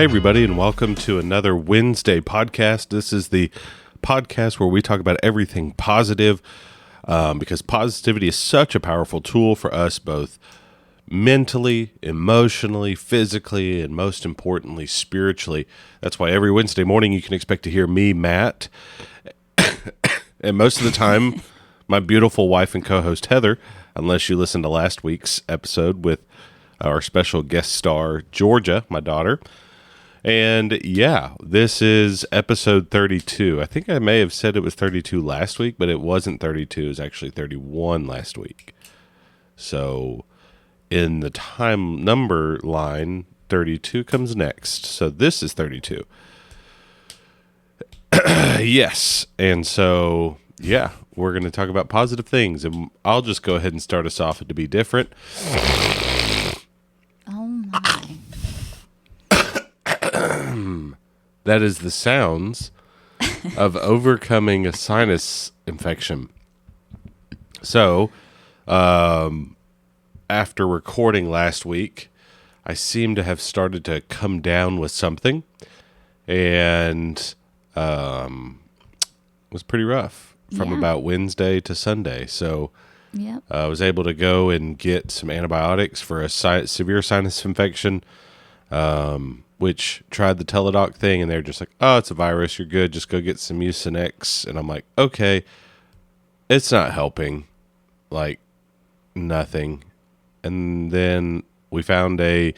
everybody, and welcome to another Wednesday podcast. This is the podcast where we talk about everything positive, because positivity is such a powerful tool for us both mentally, emotionally, physically, and most importantly, spiritually. That's why every Wednesday morning you can expect to hear me, Matt, and most of the time, my beautiful wife and co-host, Heather, unless you listened to last week's episode with our special guest star, Georgia, my daughter. And yeah, this is episode 32. I think I may have said it was 32 last week, but it wasn't 32. It was actually 31 last week. So in the time number line, 32 comes next. So this is 32. Yes. And so, yeah, we're going to talk about positive things. And I'll just go ahead and start us off to be different. Oh, my. That is the sounds of overcoming a sinus infection. So, after recording last week, I seem to have started to come down with something, and it was pretty rough from about Wednesday to Sunday. So, I was able to go and get some antibiotics for a severe sinus infection. Which tried the Teladoc thing, and they're just like, oh, it's a virus, you're good, just go get some Mucinex. And I'm like, okay, it's not helping, like, nothing. And then we found a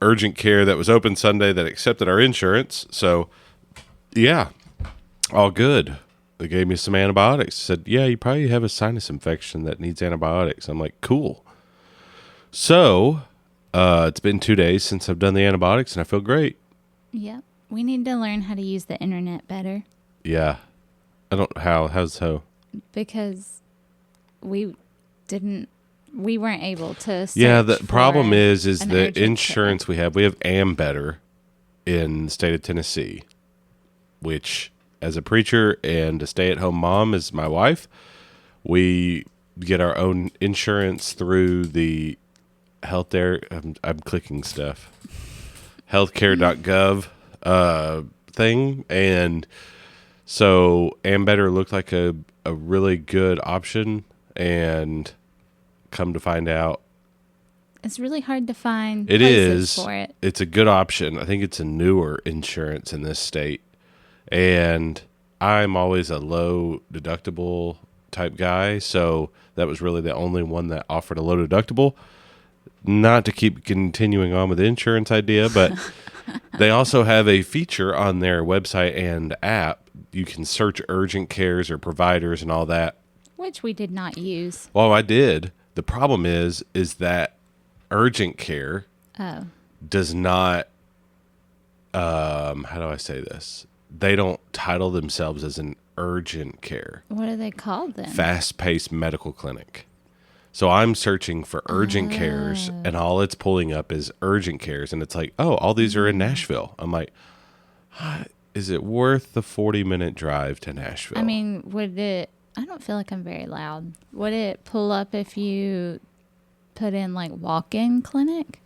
urgent care that was open Sunday that accepted our insurance. So, yeah, all good. They gave me some antibiotics. Said, yeah, you probably have a sinus infection that needs antibiotics. I'm like, cool. So it's been 2 days since I've done the antibiotics, and I feel great. Yep. We need to learn how to use the internet better. Yeah. How's so? Because we weren't able to search. Yeah, the problem is the insurance we have Ambetter in the state of Tennessee, which, as a preacher and a stay-at-home mom, as my wife, we get our own insurance through the I'm clicking stuff. Healthcare.gov thing, and so Ambetter looked like a really good option, and come to find out, it's really hard to find it places is for it. It's a good option. I think it's a newer insurance in this state, and I'm always a low deductible type guy, so that was really the only one that offered a low deductible. Not to keep continuing on with the insurance idea, but they also have a feature on their website and app. You can search urgent cares or providers and all that. Which we did not use. Well, I did. The problem is that urgent care does not, how do I say this? They don't title themselves as an urgent care. What are they called then? Fast-paced medical clinic. So I'm searching for urgent cares, and all it's pulling up is urgent cares. And it's like, oh, all these are in Nashville. I'm like, is it worth the 40-minute drive to Nashville? I mean, I don't feel like I'm very loud. Would it pull up if you put in, like, walk-in clinic?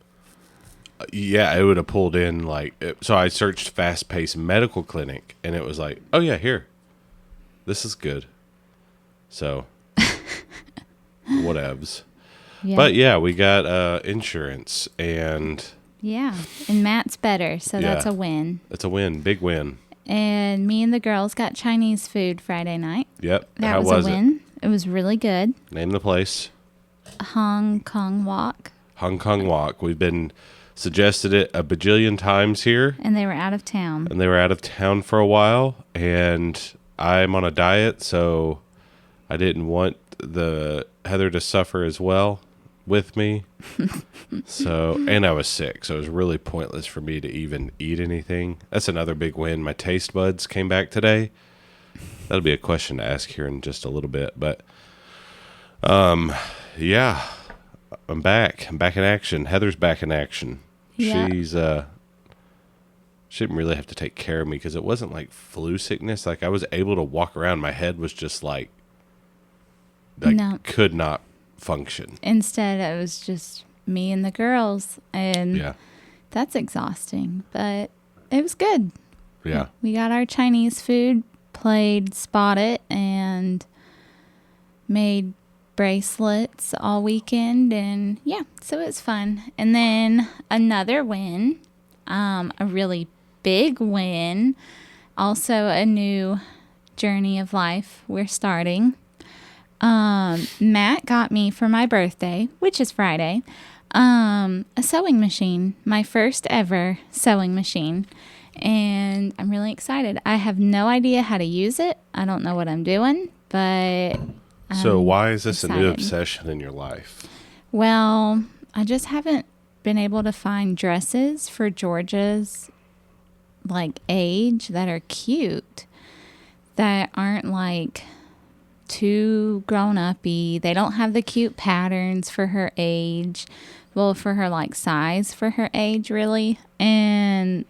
Yeah, it would have pulled in, so I searched fast-paced medical clinic, and it was like, oh, yeah, here. This is good. So whatevs. Yeah. But yeah, we got insurance, and and Matt's better, so that's a win. It's a win, big win. And me and the girls got Chinese food Friday night. Yep. That was a win. It was really good. Name the place. Hong Kong Wok. Hong Kong Wok. We've been suggested it a bajillion times here. And they were out of town. For a while, and I'm on a diet, so I didn't want the Heather to suffer as well with me. And I was sick, so it was really pointless for me to even eat anything. That's another big win. My taste buds came back today. That'll be a question to ask here in just a little bit, but yeah, I'm back. I'm back in action. Heather's back in action. Yeah. She didn't really have to take care of me because it wasn't like flu sickness. Like, I was able to walk around. My head was just like could not function. Instead, it was just me and the girls. And That's exhausting, but it was good. Yeah. We got our Chinese food, played Spot It, and made bracelets all weekend. And yeah, so it's fun. And then another win, a really big win, also a new journey of life we're starting. Matt got me for my birthday, which is Friday, a sewing machine, my first ever sewing machine. And I'm really excited. I have no idea how to use it. I don't know what I'm doing, but So why is this excited. a new obsession in your life? Well, I just haven't been able to find dresses for Georgia's like age that are cute, that aren't like too grown uppy. They don't have the cute patterns for her age. Well, for her like size for her age, really. And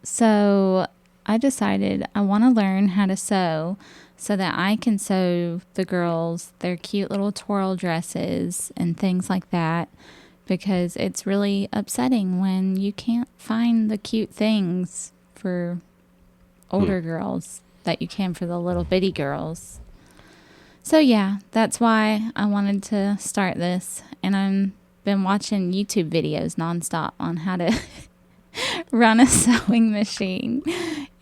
so I decided I want to learn how to sew so that I can sew the girls their cute little twirl dresses and things like that, because it's really upsetting when you can't find the cute things for older girls that you can for the little bitty girls. So yeah, that's why I wanted to start this, and I've been watching YouTube videos nonstop on how to run a sewing machine.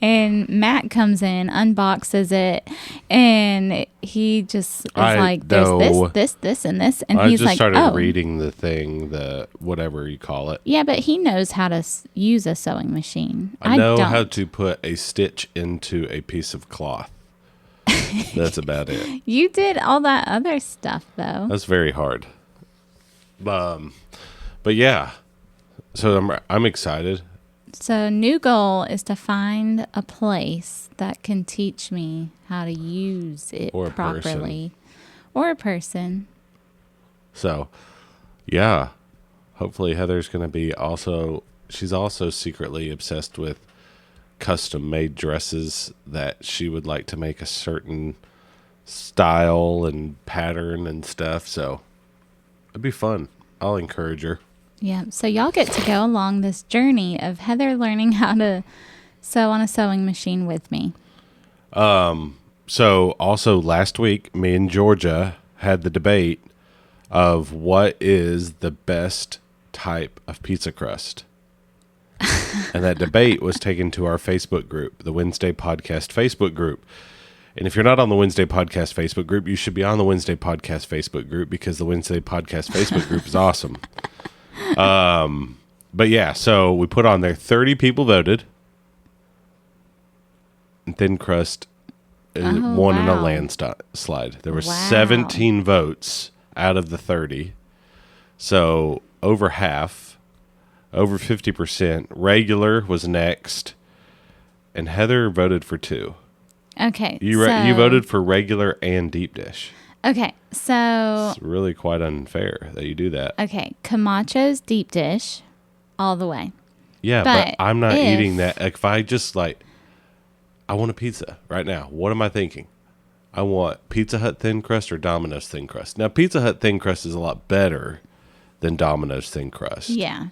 And Matt comes in, unboxes it, and he just is like, "There's this, and this," and he's like, started reading the thing, the whatever you call it. Yeah, but he knows how to use a sewing machine. I know don't. how to put a stitch into a piece of cloth. That's about it. You did all that other stuff, though. That's very hard. But yeah, so I'm excited. So new goal is to find a place that can teach me how to use it Or a properly. Or a person. So, yeah, hopefully Heather's going to be she's also secretly obsessed with custom made dresses that she would like to make a certain style and pattern and stuff. So it'd be fun. I'll encourage her. Yeah, so y'all get to go along this journey of Heather learning how to sew on a sewing machine with me. So also last week, me and Georgia had the debate of what is the best type of pizza crust. And that debate was taken to our Facebook group, the Wednesday Podcast Facebook group. And if you're not on the Wednesday Podcast Facebook group, you should be on the Wednesday Podcast Facebook group, because the Wednesday Podcast Facebook group is awesome. But yeah, so we put on there 30 people voted. And Thin Crust won in a landslide. There were 17 votes out of the 30. So over half, over 50%. Regular was next. And Heather voted for 2. Okay. You voted for regular and deep dish. Okay, so It's really quite unfair that you do that. Okay, Camacho's deep dish, all the way. Yeah, but I'm not eating that. Like, if I just I want a pizza right now. What am I thinking? I want Pizza Hut thin crust or Domino's thin crust. Now, Pizza Hut thin crust is a lot better than Domino's thin crust. Yeah,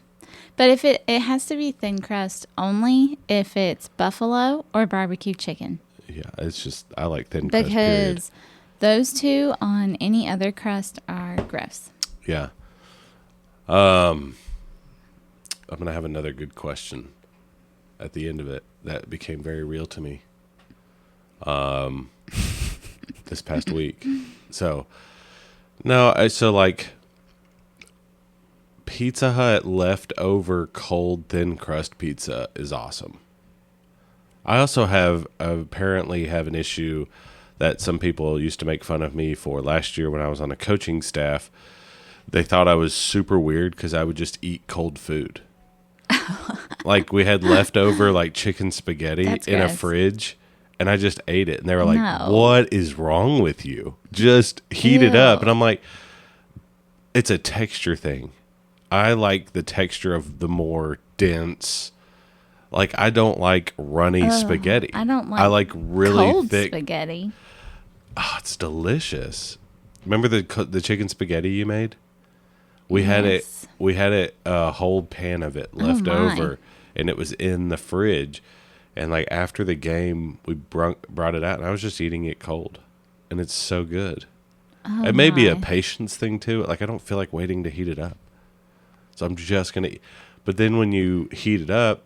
but if it has to be thin crust only if it's buffalo or barbecue chicken. Yeah, it's just I like thin crust. Because those two on any other crust are gross. Yeah. I'm going to have another good question at the end of it that became very real to me this past week. So, Pizza Hut leftover cold thin crust pizza is awesome. I also apparently have an issue that some people used to make fun of me for last year when I was on a coaching staff. They thought I was super weird because I would just eat cold food. Like, we had leftover chicken spaghetti in a fridge, and I just ate it. And they were like, No. "What is wrong with you? Just heat it up." And I'm like, it's a texture thing. I like the texture of the more dense. I don't like runny spaghetti. I don't like I like really cold thick spaghetti. Oh, it's delicious. Remember the chicken spaghetti you made? We had it. Yes. We had it a whole pan of it left my. over, and it was in the fridge. And like after the game, we brought it out, and I was just eating it cold, and it's so good. Oh, It may be a my. patience thing too. Like I don't feel like waiting to heat it up, so I'm just gonna. But then when you heat it up,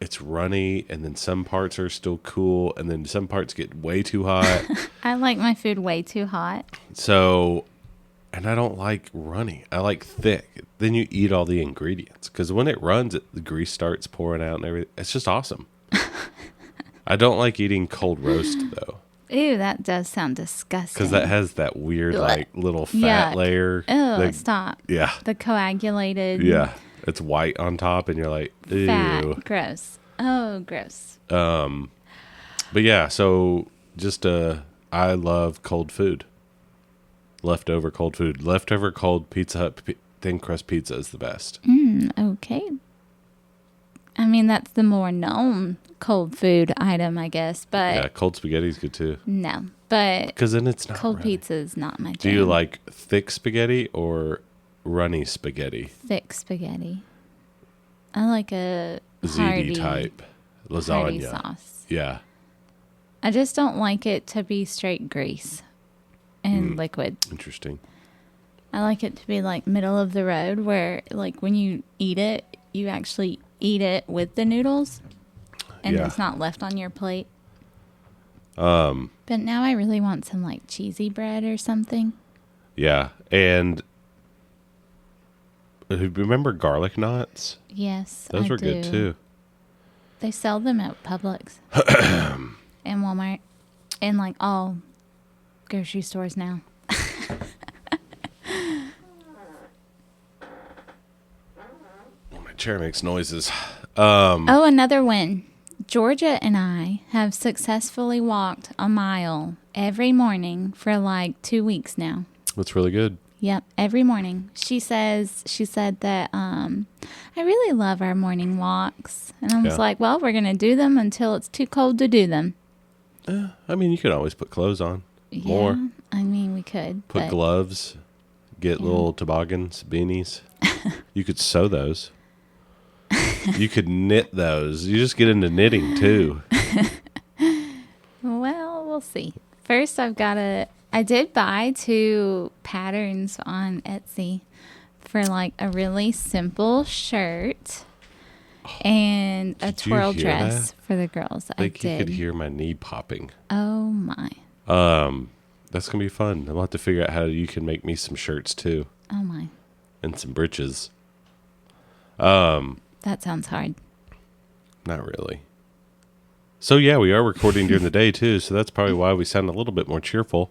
it's runny, and then some parts are still cool, and then some parts get way too hot. I like my food way too hot. So, and I don't like runny. I like thick. Then you eat all the ingredients because when it runs, the grease starts pouring out and everything. It's just awesome. I don't like eating cold roast though, Ew, that does sound disgusting. because that has that weird like little Yuck. fat layer. Ew, stop. Yeah, The coagulated yeah. It's white on top, and you're like, ew. fat. Gross. Oh, gross. But yeah, so just I love cold food. Leftover cold food. Leftover cold Pizza Hut thin crust pizza is the best. Okay. I mean, that's the more known cold food item, I guess. But Yeah, cold spaghetti is good too. no. But Because then it's not cold runny. pizza is not my jam. Do you like thick spaghetti or runny spaghetti? thick spaghetti? I like a ZD hearty, type hearty lasagna. sauce. Yeah. I just don't like it to be straight grease and liquid. Interesting. I like it to be like middle of the road where like when you eat it, you actually eat it with the noodles and Yeah. it's not left on your plate. But now I really want some like cheesy bread or something. Yeah. And remember garlic knots? Yes, Those I were good do. too. They sell them at Publix and Walmart and like all grocery stores now. My chair makes noises. Oh, another win. Georgia and I have successfully walked a mile every morning for like 2 weeks now. That's really good. Yep, every morning. She said that I really love our morning walks. And I was Yeah. like, well, we're going to do them until it's too cold to do them. I mean, you could always put clothes on. More. Yeah, I mean, we could. Put but gloves. Get little toboggans, beanies. You could sew those. You could knit those. You just get into knitting too. Well, we'll see. First, I did buy 2 patterns on Etsy for like a really simple shirt and a Did you twirl hear dress that? for the girls. I think you did. could hear my knee popping. Oh my. That's going to be fun. I'll have to figure out how you can make me some shirts too. Oh my. And some breeches. That sounds hard. Not really. So yeah, we are recording during the day too, so that's probably why we sound a little bit more cheerful.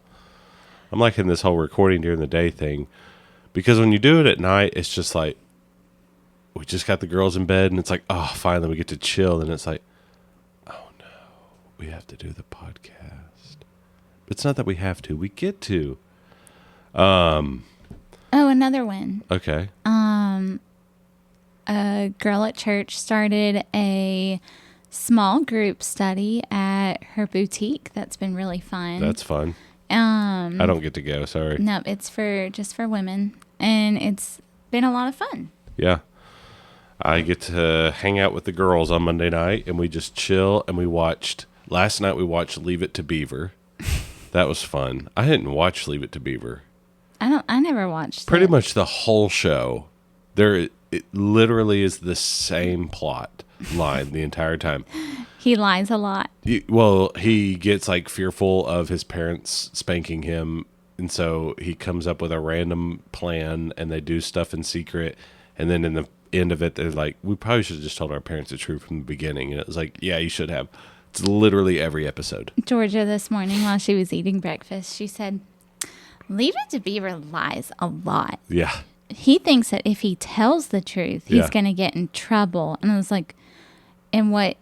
I'm liking this whole recording during the day thing. Because when you do it at night, it's just like, we just got the girls in bed, and it's like, oh, finally we get to chill. And it's like, oh no, we have to do the podcast. It's not that we have to, we get to. Oh, another win. Okay. A girl at church started a small group study at her boutique. That's been really fun. That's fun. I don't get to go, sorry. No, it's just for women, and it's been a lot of fun. Yeah. I get to hang out with the girls on Monday night, and we just chill, and last night we watched Leave It to Beaver. That was fun. I hadn't watched Leave It to Beaver. I never watched Pretty it. much the whole show. It literally is the same plot line the entire time. He lies a lot. He gets like fearful of his parents spanking him, and so he comes up with a random plan, and they do stuff in secret, and then in the end of it, they're like, we probably should have just told our parents the truth from the beginning. And it was like, yeah, you should have. It's literally every episode. Georgia this morning while she was eating breakfast, she said, Leave It to Beaver lies a lot. Yeah. He thinks that if he tells the truth, he's Yeah. going to get in trouble. And I was like, and what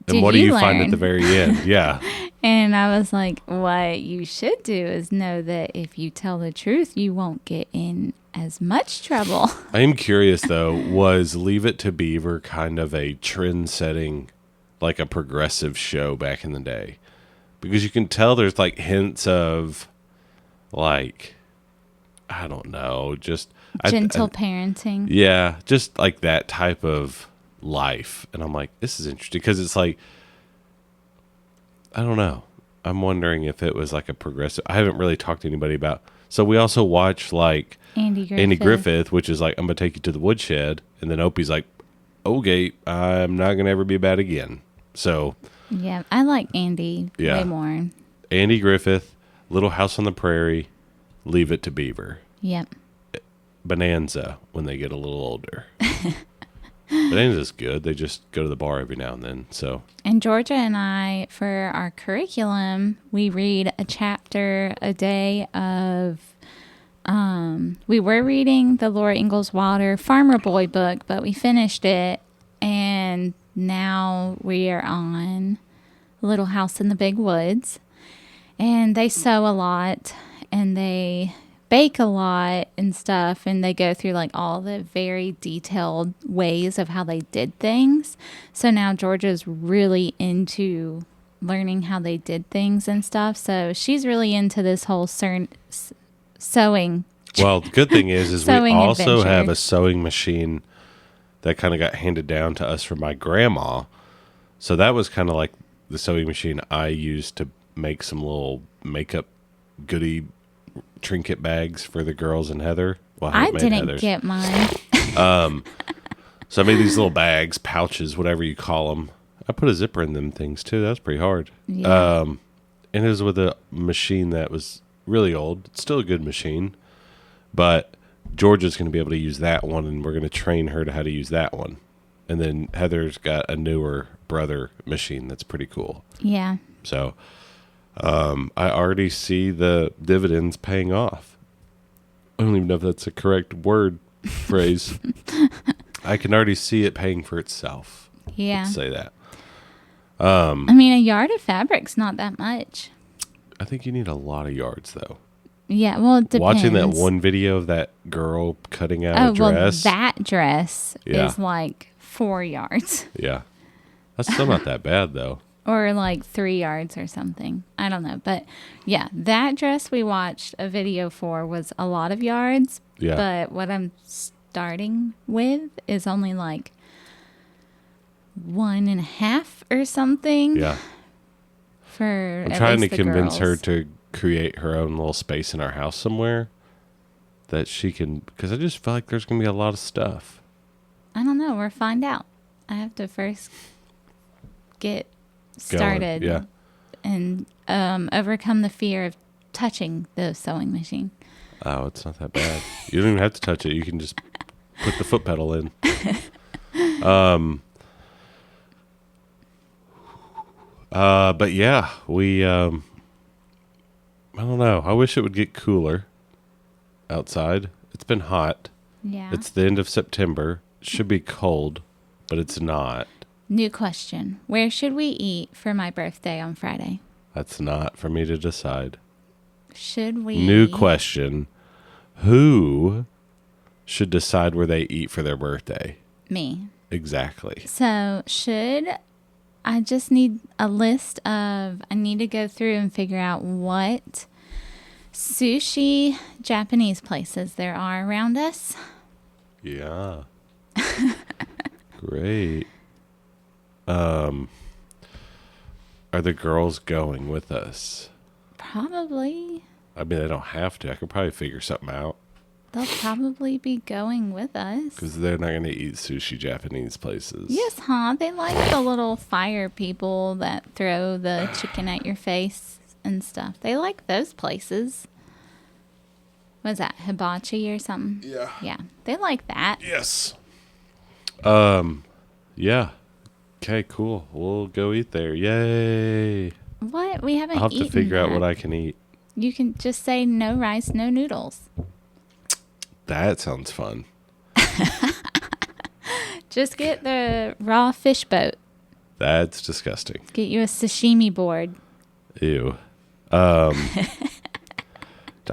And what do you find at learn? the very end? Yeah. And I was like, what you should do is know that if you tell the truth, you won't get in as much trouble. I am curious, though, was Leave It to Beaver kind of a trend-setting, like a progressive show back in the day? Because you can tell there's like hints of, like, I don't know, just Gentle parenting. Yeah, just like that type of life. And I'm like, this is interesting because it's like, I don't know. I'm wondering if it was like a progressive. I haven't really talked to anybody about. So we also watch like Andy Griffith, which is like, I'm going to take you to the woodshed. And then Opie's like, okay, I'm not going to ever be bad again. So. Yeah, I like Andy way more. Andy Griffith, Little House on the Prairie, Leave It to Beaver. Yep. Bonanza when they get a little older. Bonanza's good. They just go to the bar every now and then. So. And Georgia and I, for our curriculum, we read a chapter a day of. We were reading the Laura Ingalls Wilder Farmer Boy book, but we finished it, and now we are on Little House in the Big Woods. And they sew a lot, and they bake a lot and stuff, and they go through like all the very detailed ways of how they did things. So now Georgia's really into learning how they did things and stuff. So she's really into this whole sewing. Well, the good thing is we also adventure. have a sewing machine that kind of got handed down to us from my grandma. So that was kind of like the sewing machine I used to make some little makeup goodie trinket bags for the girls and Heather. Well, I didn't get mine. So I made these little bags, pouches, whatever you call them. I put a zipper in them things too. That was pretty hard. Yeah. And it was with a machine that was really old. It's still a good machine, but Georgia's going to be able to use that one, and we're going to train her to how to use that one. And then Heather's got a newer brother machine that's pretty cool. Yeah. So I already see the dividends paying off. I don't even know if that's a correct word phrase. I can already see it paying for itself. Yeah. Let's say that. I mean, a yard of fabric's not that much. I think you need a lot of yards, though. Yeah, well, it depends. Watching that one video of that girl cutting out a dress. Well, that dress is like 4 yards. Yeah. That's still not that bad, though. Or like 3 yards or something. I don't know. But yeah, that dress we watched a video for was a lot of yards. Yeah. But what I'm starting with is only like 1.5 or something. Yeah. I'm trying to convince her to create her own little space in our house somewhere that she can, because I just feel like there's going to be a lot of stuff. I don't know. We'll find out. I have to first get started and overcome the fear of touching the sewing machine. Oh, it's not that bad. You don't even have to touch it. You can just put the foot pedal in. But yeah, we, I don't know. I wish it would get cooler outside. It's been hot. Yeah. It's the end of September. It should be cold, but it's not. New question. Where should we eat for my birthday on Friday? That's not for me to decide. Should we? New question. Who should decide where they eat for their birthday? Me. Exactly. So I just need a list of, I need to go through and figure out what sushi Japanese places there are around us. Yeah. Great. Are the girls going with us? Probably. I mean, they don't have to. I could probably figure something out. They'll probably be going with us. Because they're not going to eat sushi Japanese places. Yes, huh? They like the little fire people that throw the chicken at your face and stuff. They like those places. What is that, hibachi or something? Yeah. Yeah, they like that. Yes. Yeah. Okay, cool. We'll go eat there. Yay. What? We haven't eaten I'll have to figure out that. what I can eat. You can just say no rice, no noodles. That sounds fun. Just get the raw fish boat. That's disgusting. Get you a sashimi board. Ew.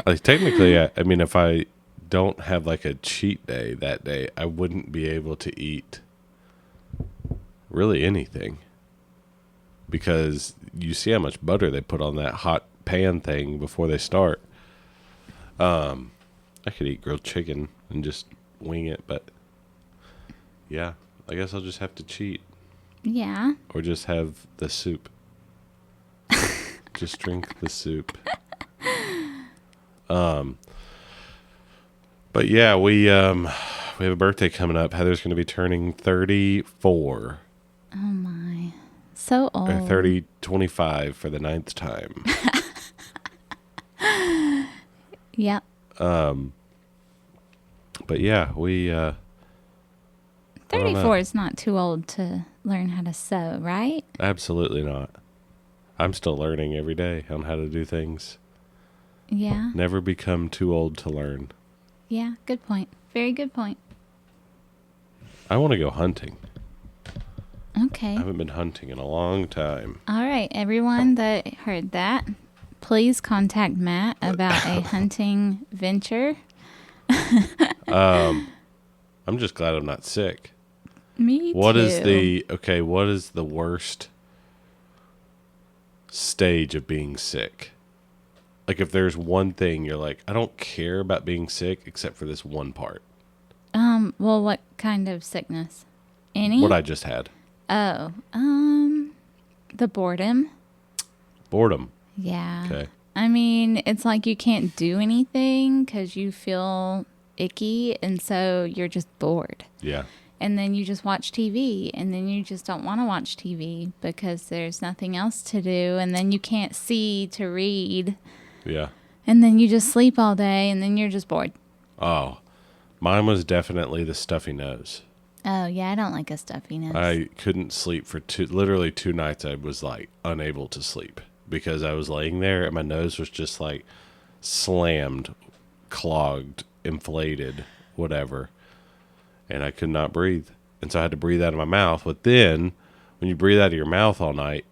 Technically, I mean, if I don't have like a cheat day that day, I wouldn't be able to eat really anything. Because you see how much butter they put on that hot pan thing before they start. I could eat grilled chicken and just wing it, but yeah, I guess I'll just have to cheat. Yeah. Or just have the soup. Just drink the soup. But yeah, we have a birthday coming up. Heather's going to be turning 34. Oh my. So old. Or 25 for the 9th time. Yep. But yeah, we 34 is not too old to learn how to sew, right? Absolutely not. I'm still learning every day on how to do things. Yeah. Never become too old to learn. Yeah, good point. Very good point. I want to go hunting. Okay. I haven't been hunting in a long time. All right, everyone that heard that, please contact Matt about a hunting venture. I'm just glad I'm not sick. Me too. What is the worst stage of being sick? Like if there's one thing you're like, I don't care about being sick except for this one part. Well, what kind of sickness? Any? What I just had. Oh, the boredom. Boredom. Yeah. Okay. I mean, it's like you can't do anything because you feel icky, and so you're just bored. Yeah. And then you just watch TV, and then you just don't want to watch TV because there's nothing else to do, and then you can't see to read. Yeah. And then you just sleep all day, and then you're just bored. Oh, mine was definitely the stuffy nose. Oh, yeah, I don't like a stuffy nose. I couldn't sleep for literally 2 nights. I was like unable to sleep because I was laying there and my nose was just like slammed, clogged, inflated, whatever. And I could not breathe. And so I had to breathe out of my mouth. But then when you breathe out of your mouth all night,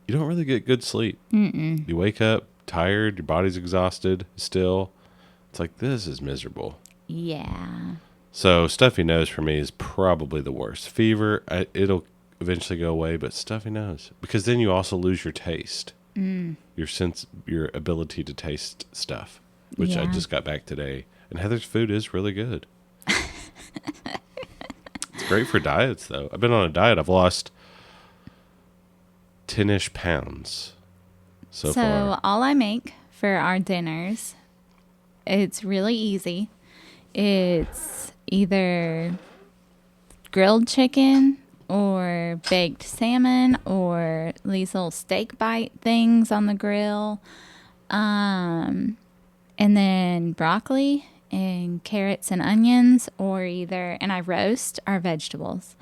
you don't really get good sleep. Mm-mm. You wake up tired, your body's exhausted still. It's like, this is miserable. Yeah. So stuffy nose for me is probably the worst. Fever, it'll eventually go away, but stuffy nose. Because then you also lose your taste. Your ability to taste stuff, which I just got back today. And Heather's food is really good. It's great for diets, though. I've been on a diet. I've lost 10-ish pounds so far. All I make for our dinners, it's really easy. It's either grilled chicken or baked salmon or these little steak bite things on the grill. And then broccoli and carrots and onions, and I roast our vegetables.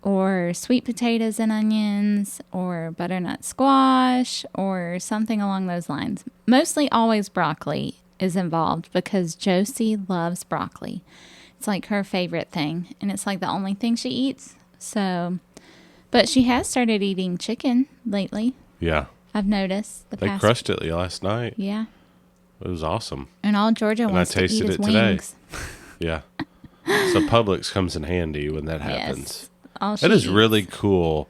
Or sweet potatoes and onions, or butternut squash, or something along those lines. Mostly always broccoli is involved because Josie loves broccoli. It's like her favorite thing, and it's like the only thing she eats. So, but she has started eating chicken lately. Yeah. I've noticed They crushed it last night. Yeah. It was awesome. And all Georgia wants to eat is wings. Today. Yeah. So Publix comes in handy when that happens. Yes. It is really cool.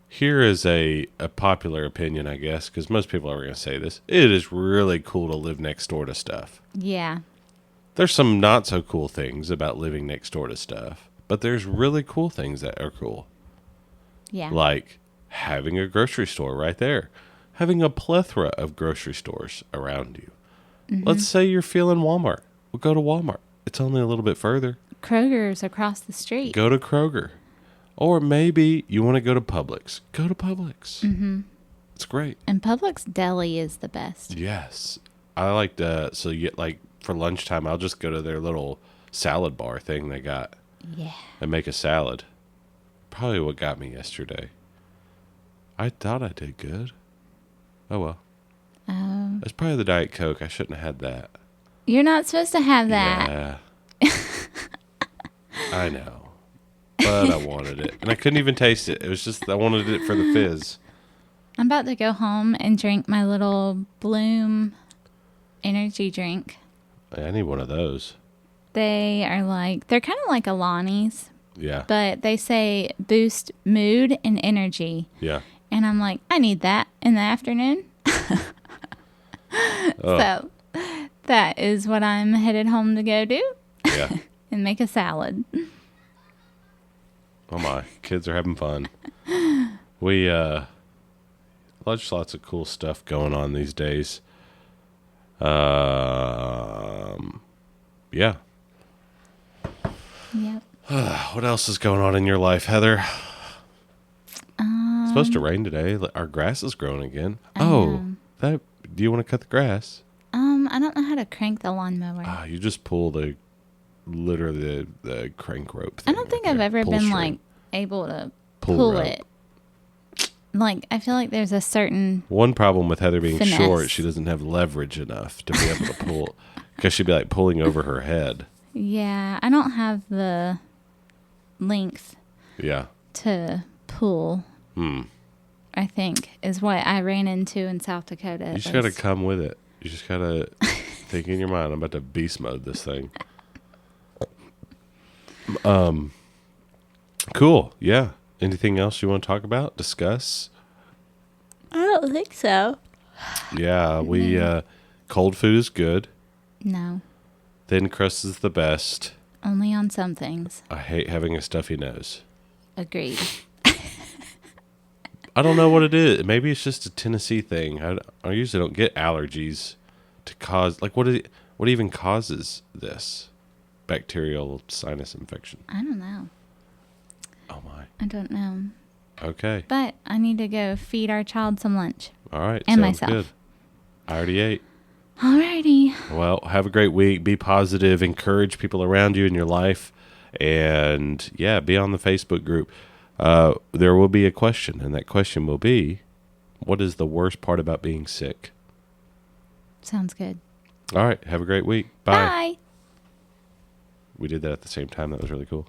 Here is a popular opinion, I guess, because most people are going to say this. It is really cool to live next door to stuff. Yeah. There's some not so cool things about living next door to stuff, but there's really cool things that are cool. Yeah. Like having a grocery store right there, having a plethora of grocery stores around you. Mm-hmm. Let's say you're feeling Walmart. Well, go to Walmart. It's only a little bit further. Kroger's across the street. Go to Kroger. Or maybe you want to go to Publix. Go to Publix. Mm-hmm. It's great. And Publix deli is the best. Yes. I like to, so you get like for lunchtime, I'll just go to their little salad bar thing they got. Yeah. And make a salad. Probably what got me yesterday. I thought I did good. Oh, well. Oh. It's probably the Diet Coke. I shouldn't have had that. You're not supposed to have that. Yeah. I know. But I wanted it. And I couldn't even taste it. It was just, I wanted it for the fizz. I'm about to go home and drink my little Bloom energy drink. I need one of those. They're kind of like Alani's. Yeah. But they say boost mood and energy. Yeah. And I'm like, I need that in the afternoon. Oh. So That is what I'm headed home to go do. Yeah. And make a salad. Oh my, kids are having fun. We there's lots of cool stuff going on these days. Yeah. Yep. What else is going on in your life, Heather? It's supposed to rain today. Our grass is growing again. Do you want to cut the grass? I don't know how to crank the lawnmower. You just pull literally the crank rope thing. I don't think I've ever been able to pull it. Like, I feel like there's a certain one problem with Heather being finesse. Short. She doesn't have leverage enough to be able to pull, because she'd be like pulling over her head. Yeah, I don't have the length. Yeah. To pull. I think is what I ran into in South Dakota. You just got to come with it. You just got to think in your mind, I'm about to beast mode this thing. Cool. Yeah. Anything else you want to talk about? Discuss? I don't think so. Yeah. We, cold food is good. No. Thin crust is the best. Only on some things. I hate having a stuffy nose. Agreed. I don't know what it is. Maybe it's just a Tennessee thing. I usually don't get allergies to cause, like, what even causes this bacterial sinus infection? I don't know. Oh my. I don't know. Okay. But I need to go feed our child some lunch. All right. And sounds myself. Good. I already ate. Alrighty. Well, have a great week. Be positive. Encourage people around you in your life. And yeah, be on the Facebook group. There will be a question, and that question will be, what is the worst part about being sick? Sounds good. All right. Have a great week. Bye. Bye. We did that at the same time. That was really cool.